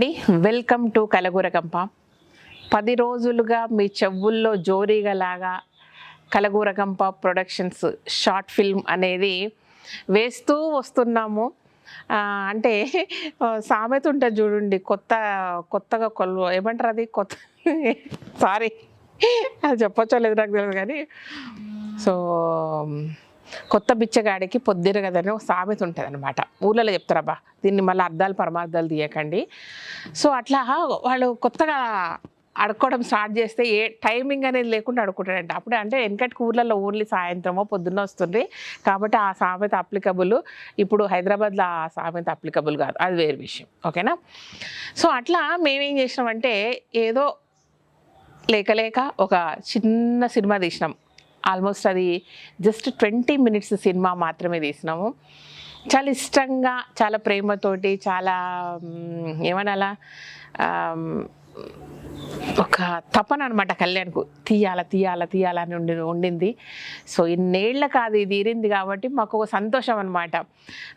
అండి, welcome to Kalagooragampa. 10 రోజులుగా మీ చెవుల్లో జోరీగలాగా కలగూరగంప ప్రొడక్షన్స్ షార్ట్ ఫిల్మ్ అనేది వేస్తూ వస్తున్నాము. అంటే సామెత ఉంటుంది చూడండి, కొత్తగా ఏమంటారు అది కొత్త సారీ అది చెప్పొచ్చో లేదు నాకు తెలియదు కానీ, సో కొత్త బిచ్చగాడికి పొద్దురగదని ఒక సామెత ఉంటుంది అనమాట. ఊళ్ళలో చెప్తారబ్బా, దీన్ని మళ్ళీ అర్థాలు పరమార్థాలు తీయకండి. సో అట్లా వాళ్ళు కొత్తగా అడుక్కోవడం స్టార్ట్ చేస్తే ఏ టైమింగ్ అనేది లేకుండా అడుక్కుంటాడంట. అప్పుడే అంటే వెనకటికి ఊర్లలో ఓన్లీ సాయంత్రమో పొద్దున్న వస్తుంది కాబట్టి ఆ సామెత అప్లికబుల్. ఇప్పుడు హైదరాబాద్లో ఆ సామెత అప్లికబుల్ కాదు, అది వేరే విషయం. ఓకేనా? సో అట్లా మేమేం చేసినామంటే ఏదో లేక ఒక చిన్న సినిమా తీసినాం. ఆల్మోస్ట్ అది జస్ట్ 20 minutes సినిమా మాత్రమే తీసినాము. చాలా ఇష్టంగా, చాలా ప్రేమతోటి, చాలా ఏమనాలా ఒక తపన అనమాట కళ్యాణ్కు తీయాలని ఉండింది. సో ఇన్నేళ్ల కాదు ఇది తీరింది కాబట్టి మాకు ఒక సంతోషం అనమాట.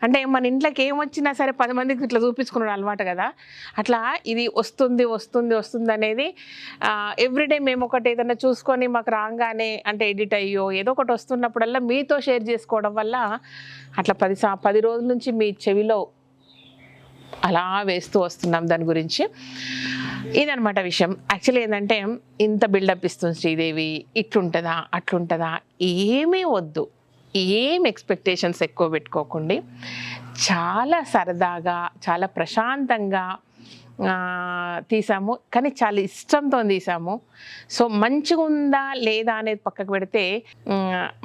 అంటే మన ఇంట్లోకి ఏమొచ్చినా సరే 10 మందికి ఇట్లా చూపించుకున్నాడు అలవాటు కదా, అట్లా ఇది వస్తుంది అనేది ఎవ్రీడే మేము ఒకటి ఏదైనా చూసుకొని మాకు రాగానే అంటే ఎడిట్ అయ్యో ఏదో ఒకటి వస్తున్నప్పుడల్లా మీతో షేర్ చేసుకోవడం వల్ల అట్లా 10 రోజుల నుంచి మీ చెవిలో అలా వేస్తూ వస్తున్నాం. దాని గురించి ఇదనమాట విషయం. యాక్చువల్లీ ఏంటంటే ఇంత బిల్డప్ ఇస్తుంది శ్రీదేవి, ఇట్లుంటుందా అట్లుంటుందా ఏమీ వద్దు, ఏం ఎక్స్పెక్టేషన్స్ ఎక్కువ పెట్టుకోకండి. చాలా సరదాగా, చాలా ప్రశాంతంగా తీసాము, కానీ చాలా ఇష్టంతో తీసాము. సో మంచిగా ఉందా లేదా అనేది పక్కకు పెడితే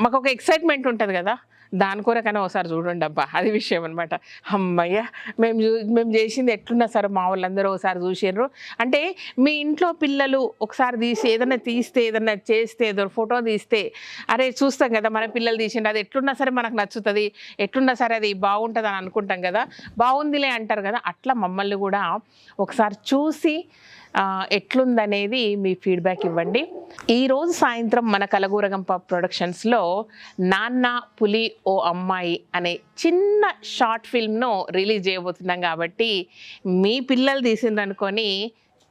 మాకు ఒక ఎక్సైట్మెంట్ ఉంటుంది కదా, దాని కొరకైనా ఒకసారి చూడండి అబ్బా, అది విషయం అనమాట. అమ్మయ్య మేము చేసింది ఎట్లున్నా సరే మా వాళ్ళందరూ ఒకసారి చూసారు అంటే, మీ ఇంట్లో పిల్లలు ఒకసారి ఏదైనా తీస్తే, ఏదైనా చేస్తే, ఏదో ఫోటో తీస్తే అరే చూస్తాం కదా మన పిల్లలు తీసిండు, అది ఎట్లున్నా సరే మనకు నచ్చుతుంది, ఎట్లున్నా సరే అది బాగుంటుంది అని అనుకుంటాం కదా, బాగుందిలే అంటారు కదా. అట్లా మమ్మల్ని కూడా ఒకసారి చూసి ఎట్లుందనేది మీ ఫీడ్బ్యాక్ ఇవ్వండి. ఈరోజు సాయంత్రం మన కలగూరగంప ప్రొడక్షన్స్లో నాన్న పులి ఓ అమ్మాయి అనే చిన్న షార్ట్ ఫిల్మ్ను రిలీజ్ చేయబోతున్నాం కాబట్టి మీ పిల్లలు తీసిందనుకొని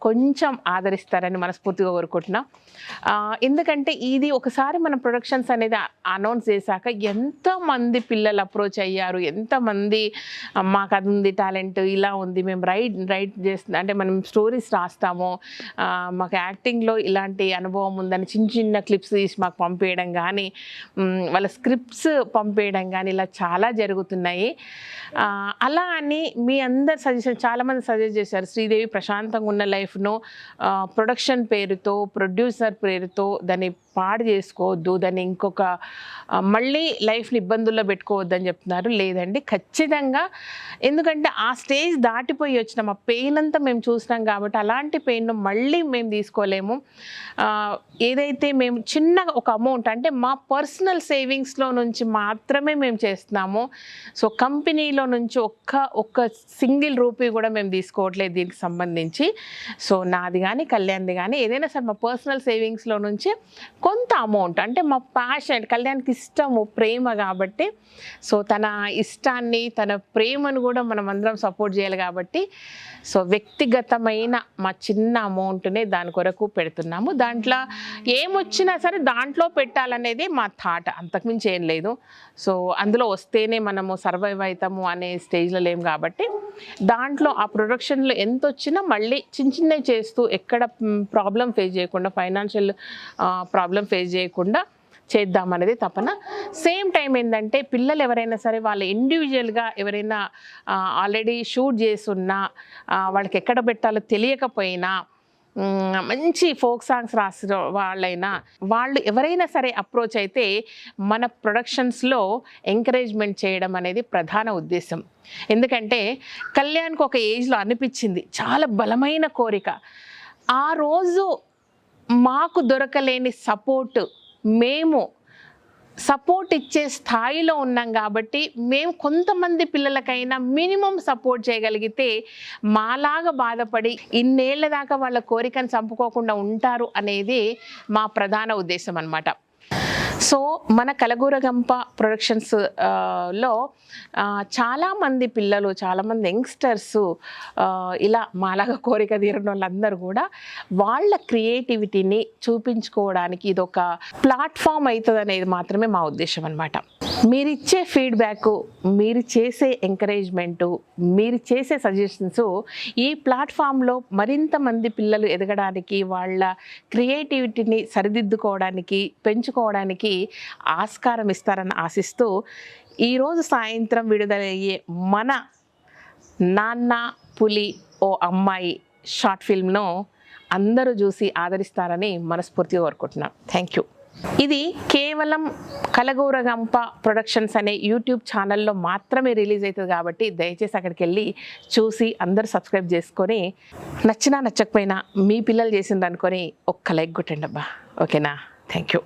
కొంచెం ఆదరిస్తారని మనస్ఫూర్తిగా కోరుకుంటున్నాం. ఎందుకంటే ఇది ఒకసారి మన ప్రొడక్షన్స్ అనేది అనౌన్స్ చేశాక ఎంతమంది పిల్లలు అప్రోచ్ అయ్యారు, ఎంతమంది మాకు అది ఉంది టాలెంట్, ఇలా ఉంది, మేము రైట్ చేస్తున్నాం అంటే మనం స్టోరీస్ రాస్తాము, మాకు యాక్టింగ్లో ఇలాంటి అనుభవం ఉందని చిన్న క్లిప్స్ తీసి మాకు పంపేయడం కానీ, వాళ్ళ స్క్రిప్ట్స్ పంపేయడం కానీ ఇలా చాలా జరుగుతున్నాయి. అలా అని మీ అందరు సజెషన్ చాలామంది సజెస్ట్ చేశారు, శ్రీదేవి ప్రశాంతంగా ఉన్న లైఫ్ను ప్రొడక్షన్ పేరుతో, ప్రొడ్యూసర్ పేరుతో దాన్ని పాడు చేసుకోవద్దు, దాన్ని ఇంకొక మళ్ళీ లైఫ్ని ఇబ్బందుల్లో పెట్టుకోవద్దని చెప్తున్నారు. లేదండి, ఖచ్చితంగా. ఎందుకంటే ఆ స్టేజ్ దాటిపోయి వచ్చినాం, ఆ పెయిన్ అంతా మేము చూసినాం కాబట్టి అలాంటి పెయిన్ను మళ్ళీ మేము తీసుకోలేము. ఏదైతే మేము చిన్నగా ఒక అమౌంట్ అంటే మా పర్సనల్ సేవింగ్స్లో నుంచి మాత్రమే మేము చేస్తున్నాము. సో కంపెనీలో నుంచి ఒక్క సింగిల్ రూపీ కూడా మేము తీసుకోవట్లేదు దీనికి సంబంధించి. సో నాది కానీ కళ్యాణ్ది కానీ ఏదైనా సరే మా పర్సనల్ సేవింగ్స్లో నుంచి కొంత అమౌంట్ అంటే మా ప్యాషన్, కళ్యాణ్కి ఇష్టము, ప్రేమ కాబట్టి సో తన ఇష్టాన్ని, తన ప్రేమను కూడా మనం అందరం సపోర్ట్ చేయాలి కాబట్టి సో వ్యక్తిగతమైన మా చిన్న అమౌంట్నే దాని కొరకు పెడుతున్నాము. దాంట్లో ఏమొచ్చినా సరే దాంట్లో పెట్టాలనేది మా థాట్, అంతకుమించి ఏం లేదు. సో అందులో వస్తేనే మనము సర్వైవ్ అవుతాము అనే స్టేజ్లో లేము కాబట్టి దాంట్లో ఆ ప్రొడక్షన్లో ఎంత వచ్చినా మళ్ళీ చిన్నవి చేస్తూ ఎక్కడ ప్రాబ్లం ఫేస్ చేయకుండా, ఫైనాన్షియల్ ప్రాబ్లం ఫేస్ చేయకుండా చేద్దామనేది తపన. సేమ్ టైం ఏంటంటే పిల్లలు ఎవరైనా సరే వాళ్ళు ఇండివిజువల్గా ఎవరైనా ఆల్రెడీ షూట్ చేస్తున్నా, వాళ్ళకి ఎక్కడ పెట్టాలో తెలియకపోయినా, మంచి ఫోక్ సాంగ్స్ రాసిన వాళ్ళు ఎవరైనా సరే అప్రోచ్ అయితే మన ప్రొడక్షన్స్లో ఎంకరేజ్మెంట్ చేయడం అనేది ప్రధాన ఉద్దేశం. ఎందుకంటే కళ్యాణ్కి ఒక ఏజ్లో అనిపించింది, చాలా బలమైన కోరిక, ఆ రోజు మాకు దొరకలేని సపోర్ట్ మేము సపోర్ట్ ఇచ్చే స్థాయిలో ఉన్నాం కాబట్టి మేము కొంతమంది పిల్లలకైనా మినిమం సపోర్ట్ చేయగలిగితే మాలాగా బాధపడి ఇన్నేళ్ల దాకా వాళ్ళ కోరికను చంపుకోకుండా ఉంటారు అనేది మా ప్రధాన ఉద్దేశం అన్నమాట. సో మన కలగూరగంప ప్రొడక్షన్స్ లో చాలామంది పిల్లలు, చాలామంది యంగ్స్టర్స్ ఇలా మాలాగా కోరిక తీరిన వాళ్ళందరూ కూడా వాళ్ళ క్రియేటివిటీని చూపించుకోవడానికి ఇదొక ప్లాట్ఫామ్ అవుతుంది అనేది మాత్రమే మా ఉద్దేశం అనమాట. మీరిచ్చే ఫీడ్బ్యాక్, మీరు చేసే ఎంకరేజ్మెంటు, మీరు చేసే సజెషన్స్ ఈ ప్లాట్ఫామ్లో మరింత మంది పిల్లలు ఎదగడానికి, వాళ్ళ క్రియేటివిటీని సరిదిద్దుకోవడానికి, పెంచుకోవడానికి ఆస్కారం ఇస్తారని ఆశిస్తూ ఈరోజు సాయంత్రం విడుదలయ్యే మన నాన్న పులి ఓ అమ్మాయి షార్ట్ ఫిల్మ్ను అందరూ చూసి ఆదరిస్తారని మనస్ఫూర్తిగా కోరుకుంటున్నాను. Thank you. ఇది కేవలం కలగూరగంప ప్రొడక్షన్స్ అనే యూట్యూబ్ ఛానల్లో మాత్రమే రిలీజ్ అవుతుంది కాబట్టి దయచేసి అక్కడికి వెళ్ళి చూసి అందరూ సబ్స్క్రైబ్ చేసుకొని, నచ్చినా నచ్చకపోయినా మీ పిల్లలు చేసింది అనుకొని ఒక్క లైక్ కొట్టండి అబ్బా. ఓకేనా? Thank you.